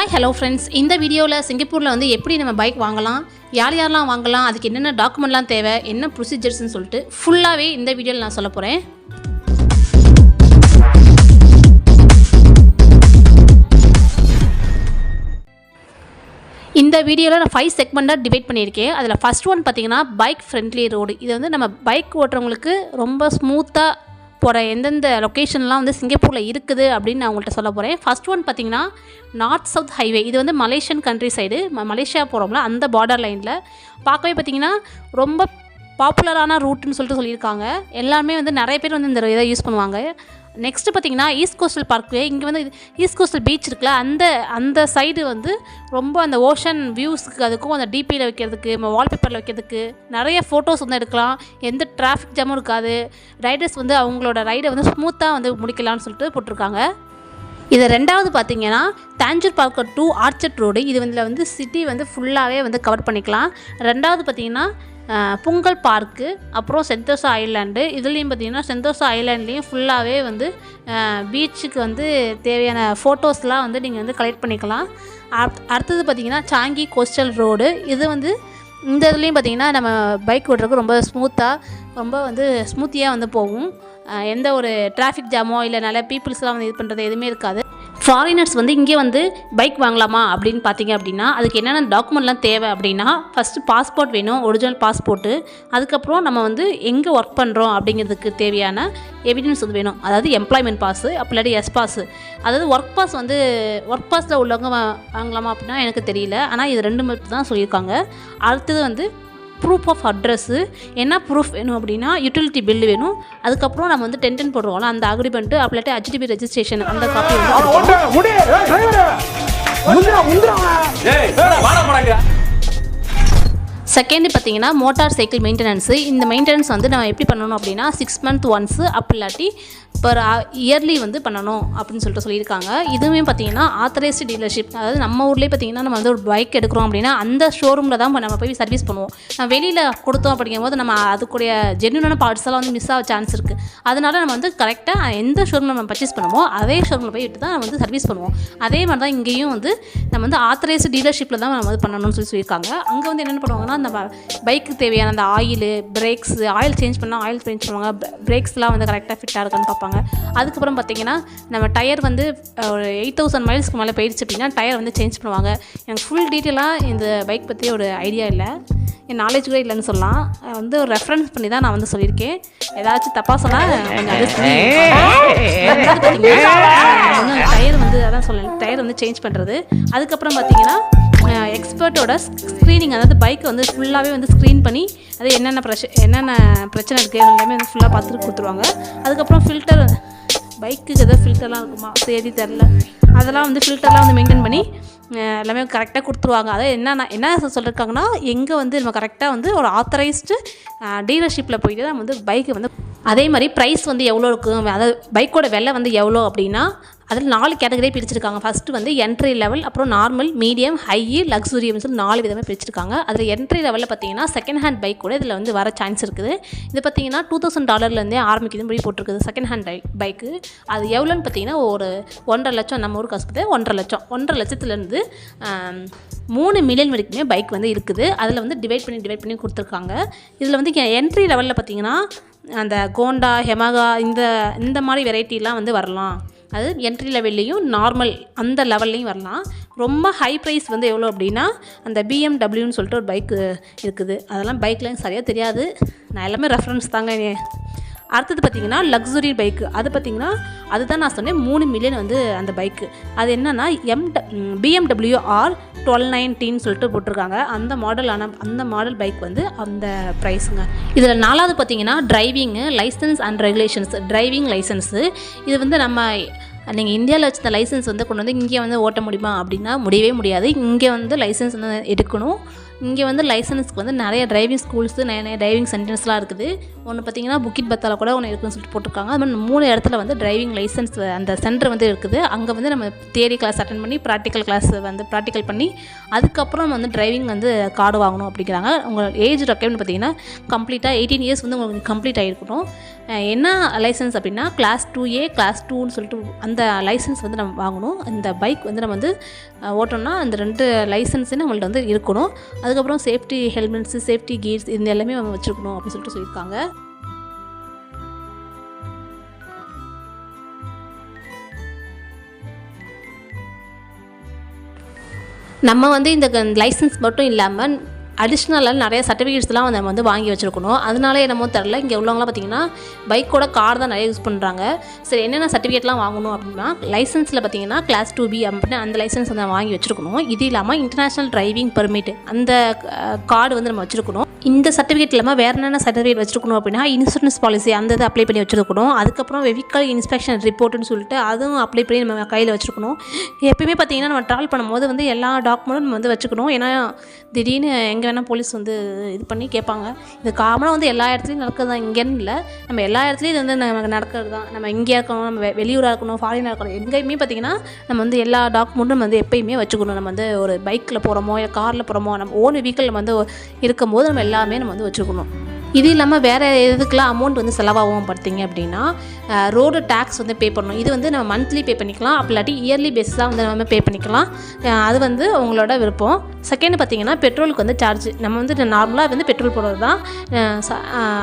Hi hello friends, இந்த வீடியோவில் சிங்கப்பூரில் வந்து எப்படி நம்ம பைக் வாங்கலாம், யாரெல்லாம் வாங்கலாம், அதுக்கு என்னென்ன டாக்குமெண்ட்லாம் தேவை, என்ன ப்ரொசீஜர்ஸ்னு சொல்லிட்டு ஃபுல்லாகவே இந்த வீடியோவில் நான் சொல்ல போகிறேன். இந்த வீடியோவில் நான் 5 செக்மெண்ட்டாக டிவைட் பண்ணியிருக்கேன். அதில் ஃபஸ்ட் ஒன் பார்த்திங்கன்னா பைக் ஃப்ரெண்ட்லி ரோடு. இது வந்து நம்ம பைக் ஓட்டுறவங்களுக்கு ரொம்ப ஸ்மூத்தாக போகிற எந்தெந்த லொக்கேஷன்லாம் வந்து சிங்கப்பூரில் இருக்குது அப்படின்னு நான் உங்கள்கிட்ட சொல்ல போகிறேன். ஃபஸ்ட் ஒன் பார்த்திங்கன்னா நார்த் சவுத் ஹைவே. இது வந்து மலேசியன் கண்ட்ரி சைடு, மலேசியா போகிறோம்ல அந்த பார்டர் லைனில் பார்க்கவே பார்த்திங்கன்னா ரொம்ப பாப்புலரான ரூட்டுன்னு சொல்லியிருக்காங்க. எல்லாருமே வந்து நிறைய பேர் வந்து இந்த இதை யூஸ் பண்ணுவாங்க. நெக்ஸ்ட்டு பார்த்திங்கன்னா ஈஸ்ட் கோஸ்டல் பார்க்வே. இங்கே வந்து ஈஸ்ட் கோஸ்டல் பீச் இருக்குல்ல, அந்த சைடு வந்து ரொம்ப அந்த ஓஷன் வியூஸுக்கு அதுக்கும் அந்த டிபியில் வைக்கிறதுக்கு, வால்பேப்பரில் வைக்கிறதுக்கு நிறைய ஃபோட்டோஸ் வந்து எடுக்கலாம். எந்த டிராஃபிக் ஜாமும் இருக்காது. ரைடர்ஸ் வந்து அவங்களோட ரைடை வந்து ஸ்மூத்தாக வந்து முடிக்கலாம்னு சொல்லிட்டு போட்டிருக்காங்க. இது ரெண்டாவது பார்த்திங்கன்னா Tanjore park to orchard road. இது வந்து சிட்டி வந்து ஃபுல்லாகவே வந்து கவர் பண்ணிக்கலாம். ரெண்டாவது பார்த்திங்கன்னா புங்கல் பார்க்கு, அப்புறம் சென்டோசா ஐலாண்டு. இதுலேயும் பார்த்திங்கன்னா சென்டோசா ஐலாண்ட்லேயும் ஃபுல்லாகவே வந்து பீச்சுக்கு வந்து தேவையான ஃபோட்டோஸ்லாம் வந்து நீங்கள் வந்து கலெக்ட் பண்ணிக்கலாம். அடுத்தது பார்த்திங்கன்னா சாங்கி கோஸ்டல் ரோடு. இது வந்து இந்த இதுலேயும் பார்த்திங்கன்னா நம்ம பைக் ஓட்டுறதுக்கு ரொம்ப ஸ்மூத்தாக, ரொம்ப வந்து ஸ்மூத்தியாக வந்து போகும். எந்த ஒரு டிராஃபிக் ஜாமோ இல்லை நல்ல பீப்புள்ஸ்லாம் வந்து இது பண்ணுறது எதுவுமே இருக்காது. ஃபாரினர்ஸ் வந்து இங்கே வந்து பைக் வாங்கலாமா அப்படின்னு பார்த்தீங்க அப்படின்னா அதுக்கு என்னென்ன டாக்குமெண்ட்லாம் தேவை அப்படின்னா, ஃபஸ்ட்டு பாஸ்போர்ட் வேணும், ஒரிஜினல் பாஸ்போர்ட்டு. அதுக்கப்புறம் நம்ம வந்து எங்கே ஒர்க் பண்ணுறோம் அப்படிங்கிறதுக்கு தேவையான எவிடன்ஸ் வந்து வேணும். அதாவது எம்ப்ளாய்மெண்ட் பாஸு, அப்படி இல்லாட்டி எஸ் பாஸு. அதாவது ஒர்க் பாஸில் உள்ளவங்க வாங்கலாமா அப்படின்னா எனக்கு தெரியல. ஆனால் இது ரெண்டு மட்டும் தான் சொல்லியிருக்காங்க. அடுத்தது வந்து ப்ரூஃப் ஆஃப் அட்ரஸ்ஸு. என்ன ப்ரூஃப் வேணும் அப்படின்னா யூட்டிலிட்டி பில் வேணும். அதுக்கப்புறம் நம்ம வந்து டென்டன் போடுவோம்ல அந்த அக்ரிமெண்ட்டு, அப்படிலாட்டி HDB ரெஜிஸ்ட்ரேஷன் அந்த காப்பி வந்து. செகண்ட் பார்த்திங்கன்னா மோட்டார் சைக்கிள் மெயின்டெனன்ஸு. இந்த மெயின்டெனன்ஸ் வந்து நம்ம எப்படி பண்ணணும் அப்படின்னா 6 months ஒன்ஸு, அப்படி இல்லாட்டி பர் இயர்லி வந்து பண்ணணும் அப்படின்னு சொல்லியிருக்காங்க. இதுவுமே பார்த்திங்கன்னா ஆத்தரைஸ்டு டீலர்ஷிப். அதாவது நம்ம ஊர்லேயே பார்த்திங்கன்னா நம்ம வந்து ஒரு பைக் எடுக்கிறோம் அப்படின்னா அந்த ஷோரூமில் தான் நம்ம போய் சர்வீஸ் பண்ணுவோம். நம்ம வெளியில் கொடுத்தோம் அப்படிங்கும்போது நம்ம அதுக்குடைய ஜென்யூனான பார்ட்ஸ் எல்லாம் வந்து மிஸ் ஆக சான்ஸ் இருக்குது. அதனால் நம்ம வந்து கரெக்டாக எந்த ஷோரூமில் நம்ம பர்ச்சேஸ் பண்ணுவோமோ அதே ஷோரூமில் போய் விட்டு தான் நம்ம வந்து சர்வீஸ் பண்ணுவோம். அதே மாதிரி தான் இங்கேயும் வந்து நம்ம வந்து ஆத்தரைஸ்டு டீலர்ஷிப்பில் தான் நம்ம வந்து பண்ணணும்னு சொல்லியிருக்காங்க. அங்கே வந்து என்னென்ன பண்ணுவாங்கன்னா அந்த பைக்கு தேவையான அந்த ஆயிலு, பிரேக்ஸு, ஆயில் சேஞ்ச் பண்ணால் ஆயில் சேஞ்ச் பண்ணுவாங்க. பிரேக்ஸ்லாம் வந்து கரெக்டாக ஃபிட்டாக இருக்கான்னு பார்ப்பாங்க. அதுக்கப்புறம் பார்த்திங்கன்னா நம்ம டயர் வந்து ஒரு 8000 மைல்ஸ்க்கு மேலே போயிடுச்சு அப்படின்னா டயர் வந்து சேஞ்ச் பண்ணுவாங்க. எனக்கு ஃபுல் டீட்டெயிலாக இந்த பைக் பற்றி ஒரு ஐடியா இல்லை, என் நாலேஜ் கூட இல்லைன்னு சொல்லலாம். வந்து ஒரு ரெஃபரன்ஸ் பண்ணி தான் நான் வந்து சொல்லியிருக்கேன். ஏதாச்சும் தப்பாக சொன்னால் டயர் வந்து அதான் சொல்லணும், டயர் வந்து சேஞ்ச் பண்ணுறது. அதுக்கப்புறம் பார்த்திங்கன்னா எக்ஸ்பர்ட்டோட ஸ்க்ரீனிங், அதாவது பைக்கை வந்து ஃபுல்லாகவே வந்து ஸ்க்ரீன் பண்ணி அது என்னென்ன பிரச்சனை இருக்குது எல்லாமே வந்து ஃபுல்லாக பார்த்துட்டு கொடுத்துருவாங்க. அதுக்கப்புறம் ஃபில்டர், பைக்குக்கு எதாவது ஃபில்டர்லாம் இருக்குமா சரி தெரில, அதெல்லாம் வந்து ஃபில்டர்லாம் வந்து மெயின்டைன் பண்ணி எல்லாமே கரெக்டாக கொடுத்துருவாங்க. அதாவது என்ன சொல்லியிருக்காங்கன்னா எங்கே வந்து நம்ம கரெக்டாக வந்து ஒரு ஆத்தரைஸ்டு டீலர்ஷிப்பில் போயிட்டு நம்ம வந்து பைக்கு வந்து அதே மாதிரி ப்ரைஸ் வந்து எவ்வளோ இருக்கும், அதாவது பைக்கோட விலை வந்து எவ்வளோ அப்படின்னா அதில் 4 கேட்டகரி பிரிச்சிருக்காங்க. ஃபஸ்ட்டு வந்து என்ட்ரி லெவல், அப்புறம் நார்மல், மீடியம், ஹை, லக்ஸுரி அப்படின்னு சொல்லி 4 விதமாக பிரிச்சிருக்காங்க. அதில் என்ட்ரி லெவலில் பார்த்தீங்கன்னா செகண்ட் ஹேண்ட் பைக் கூட இதில் வந்து வர சான்ஸ் இருக்குது. இது பார்த்தீங்கன்னா $2000 ஆரம்பிக்குது படி போட்டிருக்குது செகண்ட் ஹேண்ட் பைக்கு. அது எவ்வளோன்னு பார்த்தீங்கன்னா ஒரு 1.5 லட்சம், நம்ம ஊருக்கு காசு 1.5 லட்சத்துலேருந்து 3 மில்லியன் வரைக்குமே பைக் வந்து இருக்குது. அதில் வந்து டிவைட் பண்ணி கொடுத்துருக்காங்க. இதில் வந்து என்ட்ரி லெவலில் பார்த்தீங்கன்னா அந்த கோண்டா, ஹெமகா இந்த மாதிரி வெரைட்டிலாம் வந்து வரலாம். அது என்ட்ரி லெவல்லையும் நார்மல் அந்த லெவல்லையும் வரலாம். ரொம்ப ஹை ப்ரைஸ் வந்து எவ்வளோ அப்படின்னா அந்த BMW சொல்லிட்டு ஒரு பைக்கு இருக்குது. அதெல்லாம் பைக்லாம் சரியாக தெரியாது, நான் எல்லாமே ரெஃபரன்ஸ் தாங்க. அடுத்தது பார்த்திங்கன்னா லக்ஸுரி பைக்கு. அது பார்த்திங்கன்னா அதுதான் நான் சொன்னேன் 3 மில்லியன் வந்து அந்த பைக்கு. அது என்னென்னா BMW R1219 சொல்லிட்டு போட்டிருக்காங்க. அந்த மாடல் பைக் வந்து அந்த ப்ரைஸுங்க. இதில் 4வது பார்த்திங்கன்னா driving licence and regulations. Driving licence இது வந்து நீங்கள் இந்தியாவில் வச்சுருந்த லைசன்ஸ் வந்து கொண்டு வந்து இங்கே வந்து ஓட்ட முடியுமா அப்படின்னா முடியவே முடியாது. இங்கே வந்து லைசன்ஸ் வந்து எடுக்கணும். இங்கே வந்து லைசன்ஸ்க்கு வந்து நிறைய டிரைவிங் ஸ்கூல்ஸு நிறைய டிரைவிங் சென்டர்ஸ்லாம் இருக்குது. ஒன்று பார்த்தீங்கன்னா புக்கிட் பத்தால கூட ஒன்று இருக்குன்னு சொல்லிட்டு போட்டிருக்காங்க. அது மாதிரி 3 இடத்துல வந்து டிரைவிங் லைசன்ஸ் அந்த சென்டர் வந்து இருக்குது. அங்கே வந்து நம்ம தியரி கிளாஸ் அட்டன் பண்ணி ப்ராக்டிக்கல் கிளாஸ் வந்து ப்ராக்டிக்கல் பண்ணி அதுக்கப்புறம் வந்து டிரைவிங் வந்து கார்டு வாங்கணும் அப்படிங்கிறாங்க. உங்கள் ஏஜ் ரெக்யர்மெண்ட் பார்த்தீங்கன்னா கம்ப்ளீட்டாக 18 இயர்ஸ் வந்து உங்களுக்கு கம்ப்ளீட் ஆகிருக்கணும். என்ன லைசன்ஸ் அப்படின்னா கிளாஸ் 2A கிளாஸ் 2ன்னு சொல்லிட்டு அந்த லைசன்ஸ் வந்து நம்ம வாங்கணும். இந்த பைக் வந்து நம்ம வந்து ஓட்டோம்னா அந்த 2 லைசன்ஸு நம்மள்ட்ட வந்து இருக்கணும். அதுக்கப்புறம் சேஃப்டி ஹெல்மெட்ஸு சேஃப்டி கியர்ஸ் இது எல்லாமே நம்ம வச்சுருக்கணும் அப்படின்னு சொல்லிட்டு சொல்லியிருக்காங்க. நம்ம வந்து இந்த லைசன்ஸ் மட்டும் இல்லாமல் அடிஷ்னலாக நிறைய சர்டிஃபிகேட்ஸ்லாம் நம்ம வந்து வாங்கி வச்சுருக்கணும். அதனால என்னமோ தெரில, இங்கே உள்ளவங்களாம் பார்த்திங்கன்னா பைக்கோட கார் தான் நிறைய யூஸ் பண்ணுறாங்க. சரி, என்னென்ன சர்டிஃபிகேட்லாம் வாங்கணும் அப்படின்னா லைசன்ஸில் பார்த்திங்கன்னா கிளாஸ் 2B அப்படின்னு அந்த லைசன்ஸ் வந்து வாங்கி வச்சுருக்கணும். இது இல்லாமல் இன்டர்நேஷ்னல் டிரைவிங் பெர்மிட் அந்த கார்டு வந்து நம்ம வச்சுருக்கணும். இந்த சர்டிஃபிகேட் இல்லாமல் வேறு என்னென்ன சர்டிஃபிகேட் வச்சுருக்கணும் அப்படின்னா இன்சூரன்ஸ் பாலிசி அந்த இதை அப்ளை பண்ணி வச்சுருக்கணும். அதுக்கப்புறம் வெஹிக்கல் இன்ஸ்பெக்ஷன் ரிப்போர்ட்டுன்னு சொல்லிட்டு அதுவும் அப்ளை பண்ணி நம்ம கையில் வச்சுருக்கணும். எப்பயுமே பார்த்திங்கன்னா நம்ம ட்ராவல் பண்ணும்போது வந்து எல்லா டாக்குமெண்ட்டும் நம்ம வந்து வச்சுக்கணும். ஏன்னா திடீர்னு எங்கே வேணால் போலீஸ் வந்து இது பண்ணி கேட்பாங்க. இது காமனாக வந்து எல்லா இடத்துலையும் நடக்கிறது தான், இங்கேன்னு இல்லை, நம்ம எல்லா இடத்துலையும் இது வந்து நமக்கு நடக்கிறது தான். நம்ம இங்கே இருக்கணும், நம்ம வெளியூராக இருக்கணும், ஃபாரினாக இருக்கணும், எங்கேயுமே பார்த்திங்கன்னா நம்ம வந்து எல்லா டாக்குமெண்ட்டும் நம்ம வந்து எப்பயுமே வச்சுக்கணும். நம்ம வந்து ஒரு பைக்கில் போகிறோமோ இல்லை காரில் போகிறோமோ நம்ம ஓன் வெஹிக்கிள் நம்ம வந்து இருக்கும்போது நம்ம எல்லாமே நம்ம வந்து வச்சுருக்கணும். இது இல்லாமல் வேறு எதுக்கெலாம் அமௌண்ட் வந்து செலவாகும் பார்த்திங்க அப்படின்னா ரோடு டேக்ஸ் வந்து பே பண்ணணும். இது வந்து நம்ம மந்த்லி பே பண்ணிக்கலாம், அப்படி இல்லாட்டி இயர்லி பேஸாக வந்து நம்ம பே பண்ணிக்கலாம். அது வந்து உங்களோட விருப்பம். செகண்ட் பார்த்திங்கன்னா பெட்ரோலுக்கு வந்து சார்ஜ். நம்ம வந்து நார்மலாக வந்து பெட்ரோல் போடுறது தான்.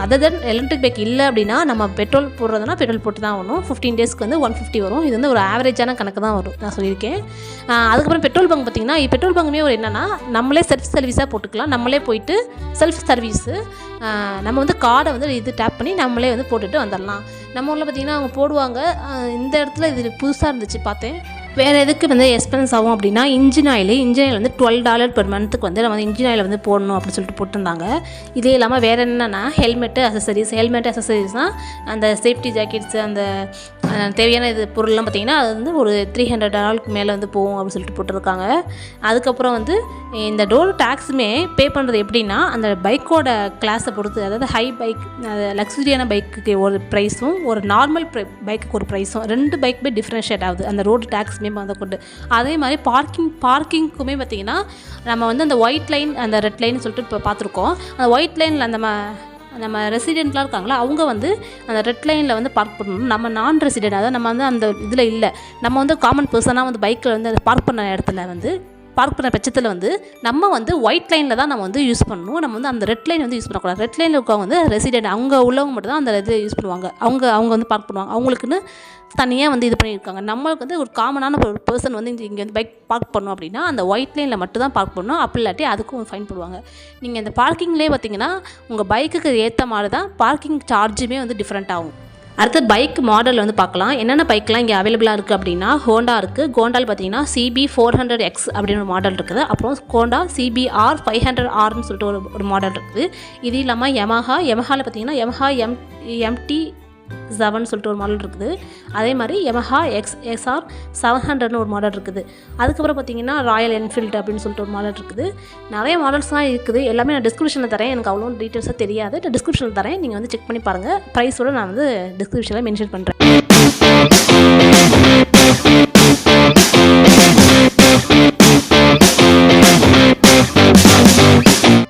அதர் தென் எலக்ட்ரிக் பைக் இல்லை அப்படின்னா நம்ம பெட்ரோல் போடுறதுனா பெட்ரோல் போட்டு தான் வரும். 15 டேஸ்க்கு வந்து 150 வரும். இது வந்து ஒரு ஆவரேஜான கணக்கு தான் வரும், நான் சொல்லியிருக்கேன். அதுக்கப்புறம் பெட்ரோல் பங்க் பார்த்திங்கன்னா பெட்ரோல் பங்குமே ஒரு என்னென்னா நம்மளே செல்ஃப் சர்வீஸாக போட்டுக்கலாம். நம்மளே போயிட்டு செல்ஃப் சர்வீஸு நம்ம வந்து கார்டை வந்து இது டேப் பண்ணி நம்மளே வந்து போட்டுட்டு வந்துடலாம். நம்ம ஊரில் பார்த்திங்கன்னா அவங்க போடுவாங்க. இந்த இடத்துல இது புதுசாக இருந்துச்சு பார்த்தேன். வேறு எதுக்கு வந்து எக்ஸ்பென்ஸ் ஆகும் அப்படின்னா இன்ஜின் ஆயில் வந்து $12 பெர் மந்த்துக்கு வந்து நம்ம வந்து இன்ஜின் ஆயில் வந்து போடணும் அப்படின்னு சொல்லிட்டு போட்டிருந்தாங்க. இதே இல்லாமல் வேறு என்னென்னா ஹெல்மெட் அசசரிஸ்னால் அந்த சேஃப்டி ஜாக்கெட்ஸு அந்த தேவையான இது பொருள்லாம் பார்த்திங்கன்னா அது வந்து ஒரு $300 மேலே வந்து போகும் அப்படின்னு சொல்லிட்டு போட்டிருக்காங்க. அதுக்கப்புறம் வந்து இந்த டோர் டேக்ஸுமே பே பண்ணுறது எப்படின்னா அந்த பைக்கோட கிளாஸை பொறுத்து, அதாவது ஹை பைக் லக்ஸுரியான பைக்குக்கு ஒரு ப்ரைஸும் ஒரு நார்மல் பைக்குக்கு ஒரு ப்ரைஸும் 2 பைக்குமே டிஃப்ரென்ஷியேட் ஆகுது அந்த ரோடு டேக்ஸ் வந்து கொண்டு. அதே மாதிரி பார்க்கிங்க்குமே பார்த்திங்கன்னா நம்ம வந்து அந்த ஒயிட் லைன் அந்த ரெட் லைன் சொல்லிட்டு இப்போ பார்த்துருக்கோம். அந்த ஒயிட் லைனில் அந்த நம்ம ரெசிடெண்ட்லாம் இருக்காங்களா அவங்க வந்து அந்த ரெட் லைனில் வந்து பார்க் பண்ணணும். நம்ம நான் ரெசிடெண்ட், அதாவது நம்ம வந்து அந்த இதில் இல்லை, நம்ம வந்து காமன் பர்சனாக வந்து பைக்கில் வந்து அந்த பார்க் பண்ண இடத்துல வந்து பார்க் பண்ண பட்சத்தில் வந்து நம்ம வந்து ஒயிட் லைனில் தான் நம்ம வந்து யூஸ் பண்ணணும். நம்ம வந்து அந்த ரெட் லைன் வந்து யூஸ் பண்ணக்கூடாது. ரெட் லைனில் இருக்கவங்க வந்து ரெசிடெண்ட் அவங்க உள்ளவங்க மட்டும் தான் அந்த இது யூஸ் பண்ணுவாங்க. அவங்க வந்து பார்க் பண்ணுவாங்க. அவங்களுக்குன்னு தனியாக வந்து இது பண்ணியிருக்காங்க. நம்மளுக்கு வந்து ஒரு காமனான ஒரு பர்சன் வந்து இங்கே வந்து பைக் பார்க் பண்ணணும் அப்படின்னா அந்த ஒயிட் லைனில் மட்டும் தான் பார்க் பண்ணணும். அப்படி இல்லாட்டி அதுக்கும் ஃபைன் போடுவாங்க. நீங்கள் இந்த பார்க்கிங்லேயே பார்த்திங்கன்னா உங்கள் பைக்குக்கு ஏற்ற மாதிரி தான் பார்க்கிங் சார்ஜுமே வந்து டிஃப்ரெண்ட் ஆகும். அடுத்து பைக் மாடல் வந்து பார்க்கலாம். என்னென்ன பைக்லாம் இங்கே அவைலபிளாக இருக்குது அப்படின்னா ஹோண்டா இருக்குது. ஹோண்டாவில் பார்த்தீங்கன்னா CB400X அப்படின்னு ஒரு மாடல் இருக்குது. அப்புறம் ஹோண்டா CBR 500Rன்னு சொல்லிட்டு ஒரு மாடல் இருக்குது. இது இல்லாமல் யமஹாவில் பார்த்தீங்கன்னா யமஹா MT7 சொல்லிட்டு ஒரு மாடல் இருக்குது. அதே மாதிரி யமஹா XSR 700ன்னு ஒரு மாடல் இருக்குது. அதுக்கப்புறம் பார்த்தீங்கன்னா ராயல் என்ஃபீல்டு அப்படின்னு சொல்லிட்டு ஒரு மாடல் இருக்குது. நிறைய மாடல்ஸ்லாம் இருக்குது. எல்லாமே நான் டிஸ்கிரிப்ஷனில் தரேன். எனக்கு அவ்வளோ டீட்டெயில்ஸாக தெரியாது. நான் டிஸ்கிரிப்ஷனில் தரேன், நீங்கள் வந்து செக் பண்ணி பாருங்கள். ப்ரைஸோடு நான் வந்து டிஸ்கிரிப்ஷனில் மென்ஷன் பண்ணுறேன்.